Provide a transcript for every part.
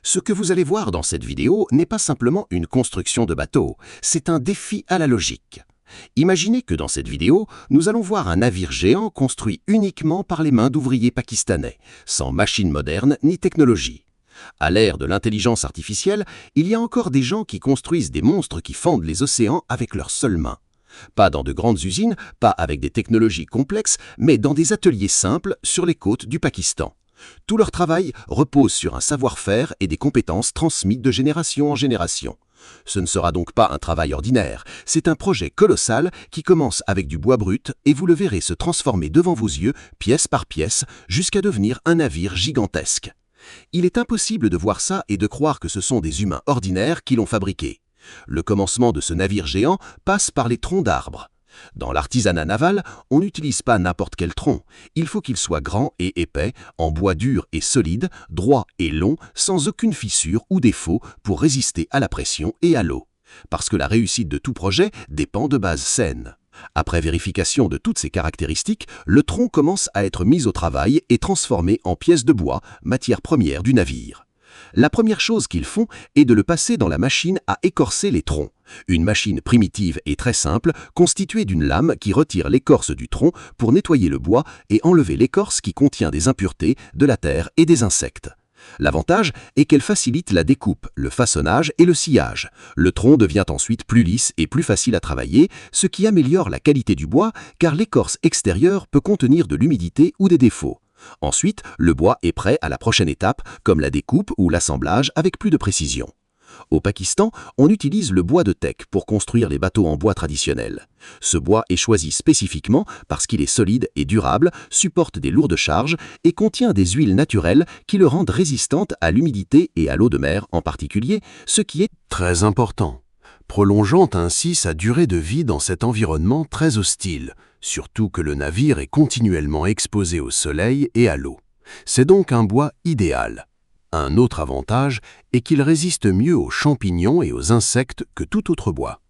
Ce que vous allez voir dans cette vidéo n'est pas simplement une construction de bateau, c'est un défi à la logique. Imaginez que dans cette vidéo, nous allons voir un navire géant construit uniquement par les mains d'ouvriers pakistanais, sans machines modernes ni technologie. À l'ère de l'intelligence artificielle, il y a encore des gens qui construisent des monstres qui fendent les océans avec leurs seules mains. Pas dans de grandes usines, pas avec des technologies complexes, mais dans des ateliers simples sur les côtes du Pakistan. Tout leur travail repose sur un savoir-faire et des compétences transmises de génération en génération. Ce ne sera donc pas un travail ordinaire, c'est un projet colossal qui commence avec du bois brut et vous le verrez se transformer devant vos yeux, pièce par pièce, jusqu'à devenir un navire gigantesque. Il est impossible de voir ça et de croire que ce sont des humains ordinaires qui l'ont fabriqué. Le commencement de ce navire géant passe par les troncs d'arbres. Dans l'artisanat naval, on n'utilise pas n'importe quel tronc. Il faut qu'il soit grand et épais, en bois dur et solide, droit et long, sans aucune fissure ou défaut pour résister à la pression et à l'eau. Parce que la réussite de tout projet dépend de bases saines. Après vérification de toutes ces caractéristiques, le tronc commence à être mis au travail et transformé en pièces de bois, matière première du navire. La première chose qu'ils font est de le passer dans la machine à écorcer les troncs. Une machine primitive et très simple, constituée d'une lame qui retire l'écorce du tronc pour nettoyer le bois et enlever l'écorce qui contient des impuretés, de la terre et des insectes. L'avantage est qu'elle facilite la découpe, le façonnage et le sciage. Le tronc devient ensuite plus lisse et plus facile à travailler, ce qui améliore la qualité du bois car l'écorce extérieure peut contenir de l'humidité ou des défauts. Ensuite, le bois est prêt à la prochaine étape, comme la découpe ou l'assemblage avec plus de précision. Au Pakistan, on utilise le bois de teck pour construire les bateaux en bois traditionnels. Ce bois est choisi spécifiquement parce qu'il est solide et durable, supporte des lourdes charges et contient des huiles naturelles qui le rendent résistante à l'humidité et à l'eau de mer en particulier, ce qui est très important, prolongeant ainsi sa durée de vie dans cet environnement très hostile, surtout que le navire est continuellement exposé au soleil et à l'eau. C'est donc un bois idéal. Un autre avantage est qu'il résiste mieux aux champignons et aux insectes que tout autre bois.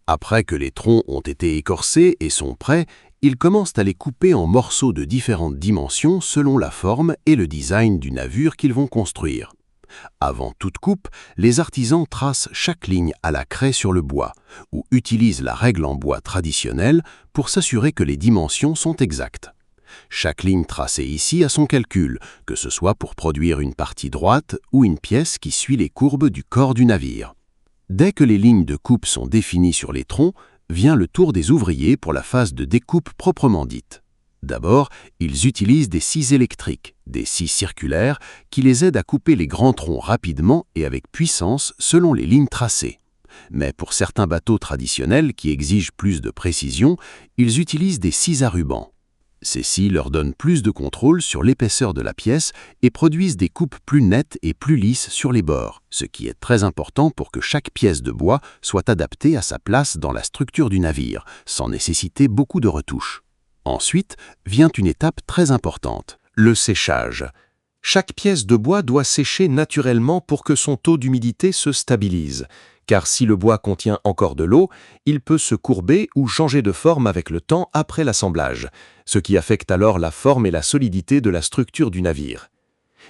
Après que les troncs ont été écorcés et sont prêts, ils commencent à les couper en morceaux de différentes dimensions selon la forme et le design du navire qu'ils vont construire. Avant toute coupe, les artisans tracent chaque ligne à la craie sur le bois, ou utilisent la règle en bois traditionnelle pour s'assurer que les dimensions sont exactes. Chaque ligne tracée ici a son calcul, que ce soit pour produire une partie droite ou une pièce qui suit les courbes du corps du navire. Dès que les lignes de coupe sont définies sur les troncs, vient le tour des ouvriers pour la phase de découpe proprement dite. D'abord, ils utilisent des scies électriques, des scies circulaires, qui les aident à couper les grands troncs rapidement et avec puissance selon les lignes tracées. Mais pour certains bateaux traditionnels qui exigent plus de précision, ils utilisent des scies à ruban. Ces scies leur donnent plus de contrôle sur l'épaisseur de la pièce et produisent des coupes plus nettes et plus lisses sur les bords, ce qui est très important pour que chaque pièce de bois soit adaptée à sa place dans la structure du navire, sans nécessiter beaucoup de retouches. Ensuite, vient une étape très importante, le séchage. Chaque pièce de bois doit sécher naturellement pour que son taux d'humidité se stabilise, car si le bois contient encore de l'eau, il peut se courber ou changer de forme avec le temps après l'assemblage, ce qui affecte alors la forme et la solidité de la structure du navire.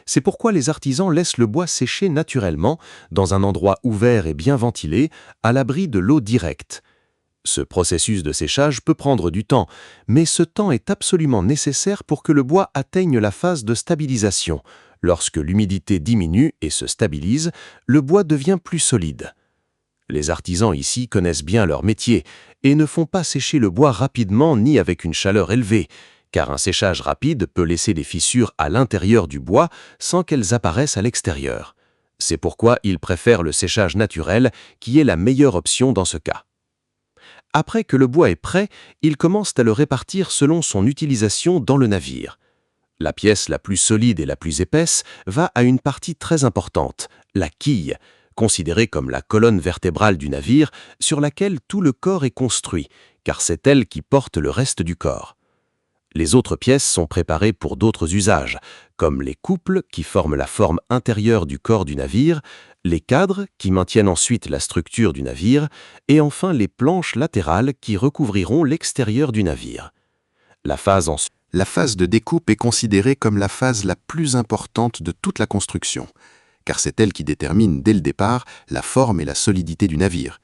C'est pourquoi les artisans laissent le bois sécher naturellement, dans un endroit ouvert et bien ventilé, à l'abri de l'eau directe. Ce processus de séchage peut prendre du temps, mais ce temps est absolument nécessaire pour que le bois atteigne la phase de stabilisation. Lorsque l'humidité diminue et se stabilise, le bois devient plus solide. Les artisans ici connaissent bien leur métier et ne font pas sécher le bois rapidement ni avec une chaleur élevée, car un séchage rapide peut laisser des fissures à l'intérieur du bois sans qu'elles apparaissent à l'extérieur. C'est pourquoi ils préfèrent le séchage naturel, qui est la meilleure option dans ce cas. Après que le bois est prêt, ils commencent à le répartir selon son utilisation dans le navire. La pièce la plus solide et la plus épaisse va à une partie très importante, la quille, considérée comme la colonne vertébrale du navire sur laquelle tout le corps est construit, car c'est elle qui porte le reste du corps. Les autres pièces sont préparées pour d'autres usages, comme les couples qui forment la forme intérieure du corps du navire, les cadres qui maintiennent ensuite la structure du navire, et enfin les planches latérales qui recouvriront l'extérieur du navire. La phase de découpe est considérée comme la phase la plus importante de toute la construction, car c'est elle qui détermine dès le départ la forme et la solidité du navire.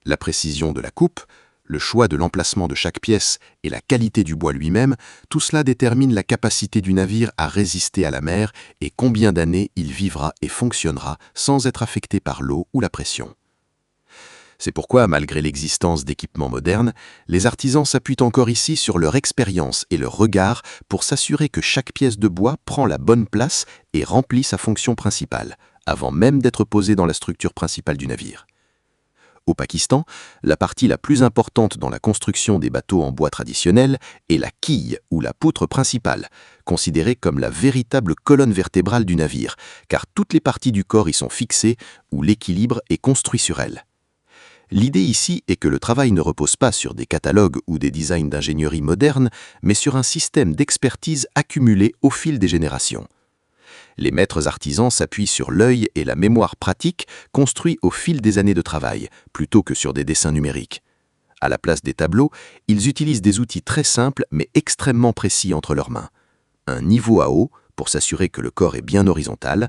La précision de la coupe, le choix de l'emplacement de chaque pièce et la qualité du bois lui-même, tout cela détermine la capacité du navire à résister à la mer et combien d'années il vivra et fonctionnera sans être affecté par l'eau ou la pression. C'est pourquoi, malgré l'existence d'équipements modernes, les artisans s'appuient encore ici sur leur expérience et leur regard pour s'assurer que chaque pièce de bois prend la bonne place et remplit sa fonction principale, avant même d'être posée dans la structure principale du navire. Au Pakistan, la partie la plus importante dans la construction des bateaux en bois traditionnels est la quille ou la poutre principale, considérée comme la véritable colonne vertébrale du navire, car toutes les parties du corps y sont fixées ou l'équilibre est construit sur elle. L'idée ici est que le travail ne repose pas sur des catalogues ou des designs d'ingénierie modernes, mais sur un système d'expertise accumulé au fil des générations. Les maîtres artisans s'appuient sur l'œil et la mémoire pratique construits au fil des années de travail, plutôt que sur des dessins numériques. À la place des tableaux, ils utilisent des outils très simples mais extrêmement précis entre leurs mains. Un niveau à eau, pour s'assurer que le corps est bien horizontal,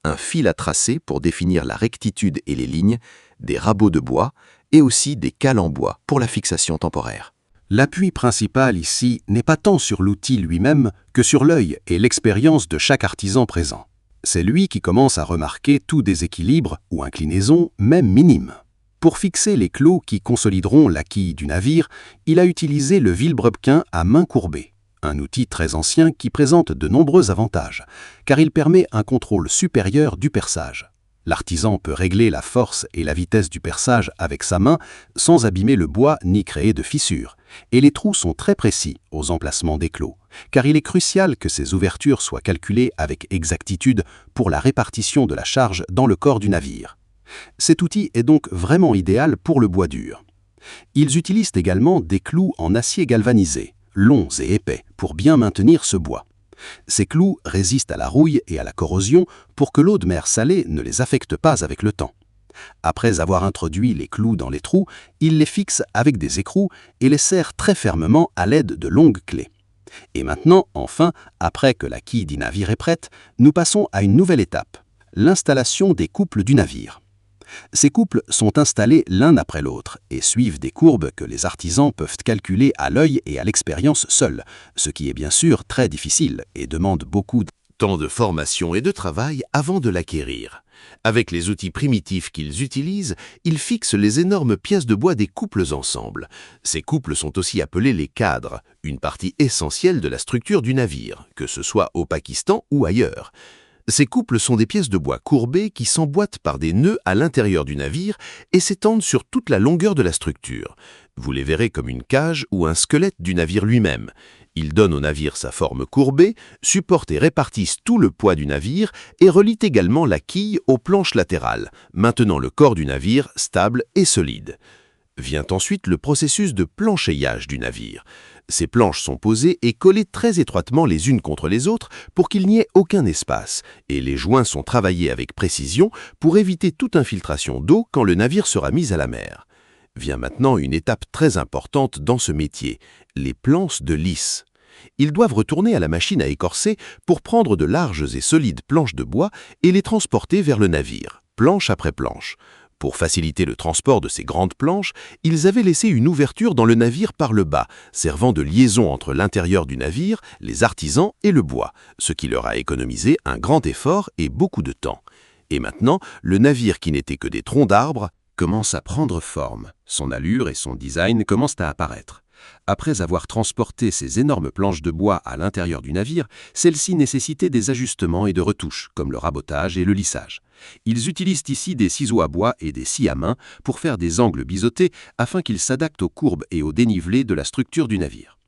un fil à tracer pour définir la rectitude et les lignes, des rabots de bois et aussi des cales en bois pour la fixation temporaire. L'appui principal ici n'est pas tant sur l'outil lui-même que sur l'œil et l'expérience de chaque artisan présent. C'est lui qui commence à remarquer tout déséquilibre ou inclinaison, même minime. Pour fixer les clous qui consolideront la quille du navire, il a utilisé le vilebrequin à main courbée, un outil très ancien qui présente de nombreux avantages, car il permet un contrôle supérieur du perçage. L'artisan peut régler la force et la vitesse du perçage avec sa main sans abîmer le bois ni créer de fissures. Et les trous sont très précis aux emplacements des clous, car il est crucial que ces ouvertures soient calculées avec exactitude pour la répartition de la charge dans le corps du navire. Cet outil est donc vraiment idéal pour le bois dur. Ils utilisent également des clous en acier galvanisé, longs et épais, pour bien maintenir ce bois. Ces clous résistent à la rouille et à la corrosion pour que l'eau de mer salée ne les affecte pas avec le temps. Après avoir introduit les clous dans les trous, il les fixe avec des écrous et les serre très fermement à l'aide de longues clés. Et maintenant, enfin, après que la quille du navire est prête, nous passons à une nouvelle étape, l'installation des couples du navire. Ces couples sont installés l'un après l'autre et suivent des courbes que les artisans peuvent calculer à l'œil et à l'expérience seuls, ce qui est bien sûr très difficile et demande beaucoup de temps de formation et de travail avant de l'acquérir. Avec les outils primitifs qu'ils utilisent, ils fixent les énormes pièces de bois des couples ensemble. Ces couples sont aussi appelés les cadres, une partie essentielle de la structure du navire, que ce soit au Pakistan ou ailleurs. Ces couples sont des pièces de bois courbées qui s'emboîtent par des nœuds à l'intérieur du navire et s'étendent sur toute la longueur de la structure. Vous les verrez comme une cage ou un squelette du navire lui-même. Ils donnent au navire sa forme courbée, supportent et répartissent tout le poids du navire et relient également la quille aux planches latérales, maintenant le corps du navire stable et solide. Vient ensuite le processus de planchéiage du navire. Ces planches sont posées et collées très étroitement les unes contre les autres pour qu'il n'y ait aucun espace, et les joints sont travaillés avec précision pour éviter toute infiltration d'eau quand le navire sera mis à la mer. Vient maintenant une étape très importante dans ce métier, les planches de lisse. Ils doivent retourner à la machine à écorcer pour prendre de larges et solides planches de bois et les transporter vers le navire, planche après planche. Pour faciliter le transport de ces grandes planches, ils avaient laissé une ouverture dans le navire par le bas, servant de liaison entre l'intérieur du navire, les artisans et le bois, ce qui leur a économisé un grand effort et beaucoup de temps. Et maintenant, le navire qui n'était que des troncs d'arbres commence à prendre forme. Son allure et son design commencent à apparaître. Après avoir transporté ces énormes planches de bois à l'intérieur du navire, celles-ci nécessitaient des ajustements et de retouches, comme le rabotage et le lissage. Ils utilisent ici des ciseaux à bois et des scies à main pour faire des angles biseautés afin qu'ils s'adaptent aux courbes et aux dénivelés de la structure du navire.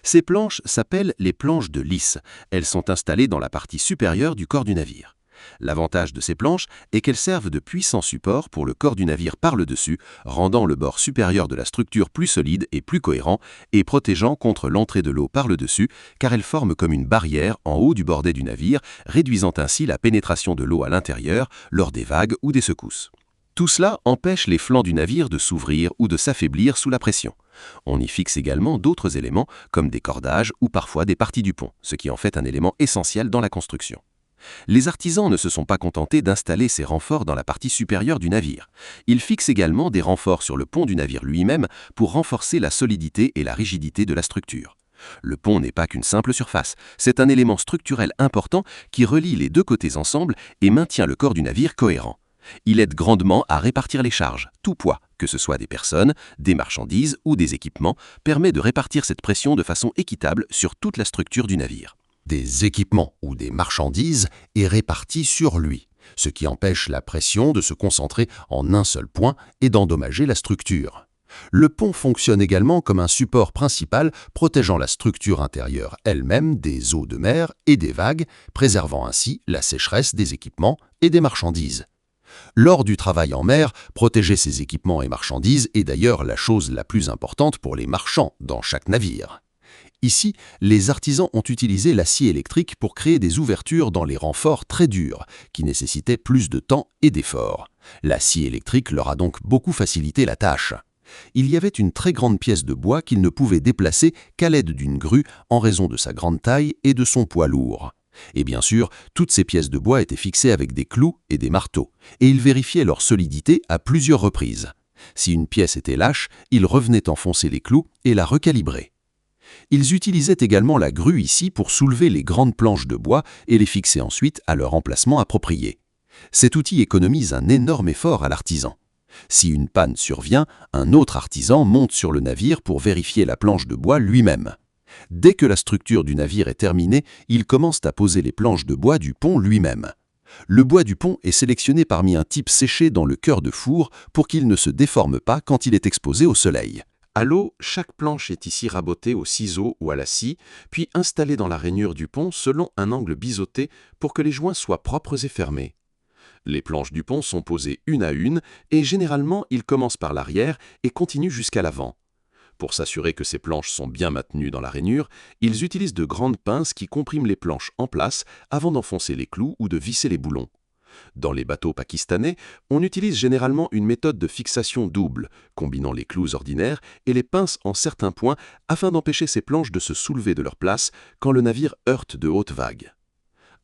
Ces planches s'appellent les planches de lisse. Elles sont installées dans la partie supérieure du corps du navire. L'avantage de ces planches est qu'elles servent de puissants supports pour le corps du navire par le dessus, rendant le bord supérieur de la structure plus solide et plus cohérent et protégeant contre l'entrée de l'eau par le dessus, car elles forment comme une barrière en haut du bordé du navire, réduisant ainsi la pénétration de l'eau à l'intérieur lors des vagues ou des secousses. Tout cela empêche les flancs du navire de s'ouvrir ou de s'affaiblir sous la pression. On y fixe également d'autres éléments comme des cordages ou parfois des parties du pont, ce qui en fait un élément essentiel dans la construction. Les artisans ne se sont pas contentés d'installer ces renforts dans la partie supérieure du navire. Ils fixent également des renforts sur le pont du navire lui-même pour renforcer la solidité et la rigidité de la structure. Le pont n'est pas qu'une simple surface, c'est un élément structurel important qui relie les deux côtés ensemble et maintient le corps du navire cohérent. Il aide grandement à répartir les charges. Tout poids, que ce soit des personnes, des marchandises ou des équipements, permet de répartir cette pression de façon équitable sur toute la structure du navire. Des équipements ou des marchandises est réparti sur lui, ce qui empêche la pression de se concentrer en un seul point et d'endommager la structure. Le pont fonctionne également comme un support principal protégeant la structure intérieure elle-même des eaux de mer et des vagues, préservant ainsi la sécheresse des équipements et des marchandises. Lors du travail en mer, protéger ses équipements et marchandises est d'ailleurs la chose la plus importante pour les marchands dans chaque navire. Ici, les artisans ont utilisé l'acier électrique pour créer des ouvertures dans les renforts très durs, qui nécessitaient plus de temps et d'efforts. L'acier électrique leur a donc beaucoup facilité la tâche. Il y avait une très grande pièce de bois qu'ils ne pouvaient déplacer qu'à l'aide d'une grue en raison de sa grande taille et de son poids lourd. Et bien sûr, toutes ces pièces de bois étaient fixées avec des clous et des marteaux, et ils vérifiaient leur solidité à plusieurs reprises. Si une pièce était lâche, ils revenaient enfoncer les clous et la recalibrer. Ils utilisaient également la grue ici pour soulever les grandes planches de bois et les fixer ensuite à leur emplacement approprié. Cet outil économise un énorme effort à l'artisan. Si une panne survient, un autre artisan monte sur le navire pour vérifier la planche de bois lui-même. Dès que la structure du navire est terminée, il commence à poser les planches de bois du pont lui-même. Le bois du pont est sélectionné parmi un type séché dans le cœur de four pour qu'il ne se déforme pas quand il est exposé au soleil. À l'eau, chaque planche est ici rabotée au ciseau ou à la scie, puis installée dans la rainure du pont selon un angle biseauté pour que les joints soient propres et fermés. Les planches du pont sont posées une à une et généralement ils commencent par l'arrière et continuent jusqu'à l'avant. Pour s'assurer que ces planches sont bien maintenues dans la rainure, ils utilisent de grandes pinces qui compriment les planches en place avant d'enfoncer les clous ou de visser les boulons. Dans les bateaux pakistanais, on utilise généralement une méthode de fixation double, combinant les clous ordinaires et les pinces en certains points afin d'empêcher ces planches de se soulever de leur place quand le navire heurte de hautes vagues.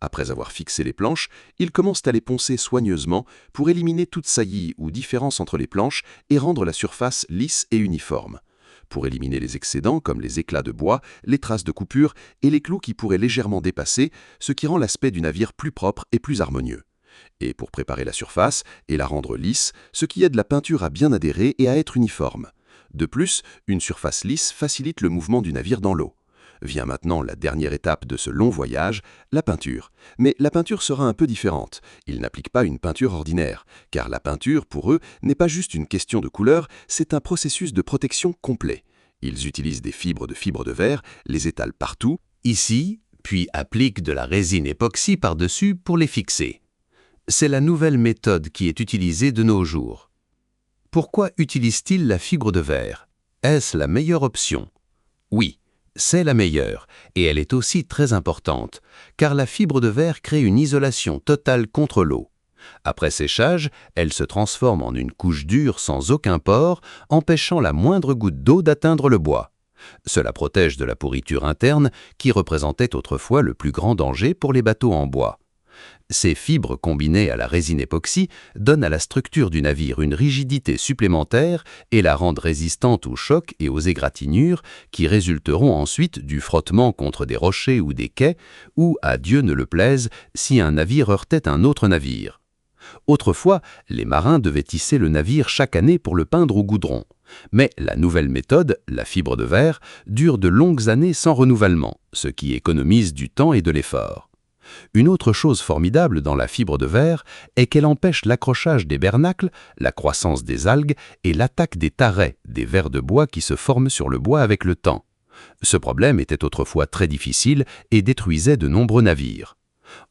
Après avoir fixé les planches, ils commencent à les poncer soigneusement pour éliminer toute saillie ou différence entre les planches et rendre la surface lisse et uniforme. Pour éliminer les excédents comme les éclats de bois, les traces de coupure et les clous qui pourraient légèrement dépasser, ce qui rend l'aspect du navire plus propre et plus harmonieux. Et pour préparer la surface et la rendre lisse, ce qui aide la peinture à bien adhérer et à être uniforme. De plus, une surface lisse facilite le mouvement du navire dans l'eau. Vient maintenant la dernière étape de ce long voyage, la peinture. Mais la peinture sera un peu différente. Ils n'appliquent pas une peinture ordinaire, car la peinture, pour eux, n'est pas juste une question de couleur, c'est un processus de protection complet. Ils utilisent des fibres de verre, les étalent partout, ici, puis appliquent de la résine époxy par-dessus pour les fixer. C'est la nouvelle méthode qui est utilisée de nos jours. Pourquoi utilisent-ils la fibre de verre? Est-ce la meilleure option? Oui. C'est la meilleure, et elle est aussi très importante, car la fibre de verre crée une isolation totale contre l'eau. Après séchage, elle se transforme en une couche dure sans aucun pore, empêchant la moindre goutte d'eau d'atteindre le bois. Cela protège de la pourriture interne, qui représentait autrefois le plus grand danger pour les bateaux en bois. Ces fibres combinées à la résine époxy donnent à la structure du navire une rigidité supplémentaire et la rendent résistante aux chocs et aux égratignures qui résulteront ensuite du frottement contre des rochers ou des quais ou, à Dieu ne le plaise, si un navire heurtait un autre navire. Autrefois, les marins devaient tisser le navire chaque année pour le peindre au goudron. Mais la nouvelle méthode, la fibre de verre, dure de longues années sans renouvellement, ce qui économise du temps et de l'effort. Une autre chose formidable dans la fibre de verre est qu'elle empêche l'accrochage des bernacles, la croissance des algues et l'attaque des tarets, des vers de bois qui se forment sur le bois avec le temps. Ce problème était autrefois très difficile et détruisait de nombreux navires.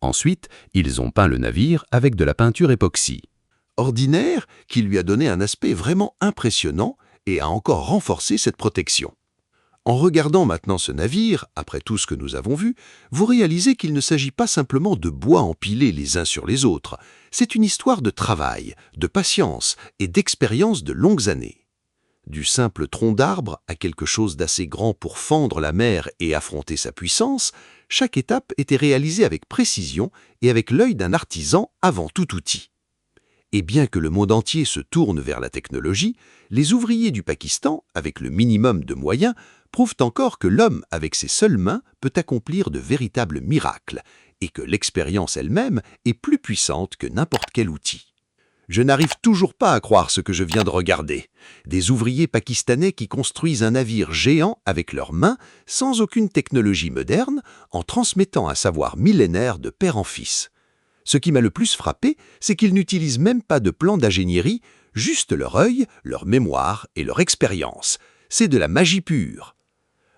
Ensuite, ils ont peint le navire avec de la peinture époxy. Ordinaire qui lui a donné un aspect vraiment impressionnant et a encore renforcé cette protection. En regardant maintenant ce navire, après tout ce que nous avons vu, vous réalisez qu'il ne s'agit pas simplement de bois empilés les uns sur les autres. C'est une histoire de travail, de patience et d'expérience de longues années. Du simple tronc d'arbre à quelque chose d'assez grand pour fendre la mer et affronter sa puissance, chaque étape était réalisée avec précision et avec l'œil d'un artisan avant tout outil. Et bien que le monde entier se tourne vers la technologie, les ouvriers du Pakistan, avec le minimum de moyens, prouvent encore que l'homme, avec ses seules mains, peut accomplir de véritables miracles, et que l'expérience elle-même est plus puissante que n'importe quel outil. Je n'arrive toujours pas à croire ce que je viens de regarder. Des ouvriers pakistanais qui construisent un navire géant avec leurs mains, sans aucune technologie moderne, en transmettant un savoir millénaire de père en fils. Ce qui m'a le plus frappé, c'est qu'ils n'utilisent même pas de plan d'ingénierie, juste leur œil, leur mémoire et leur expérience. C'est de la magie pure.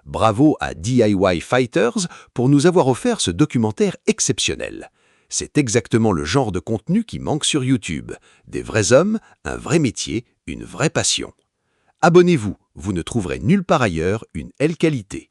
Bravo à DIY Fighters pour nous avoir offert ce documentaire exceptionnel. C'est exactement le genre de contenu qui manque sur YouTube. Des vrais hommes, un vrai métier, une vraie passion. Abonnez-vous, vous ne trouverez nulle part ailleurs une telle qualité.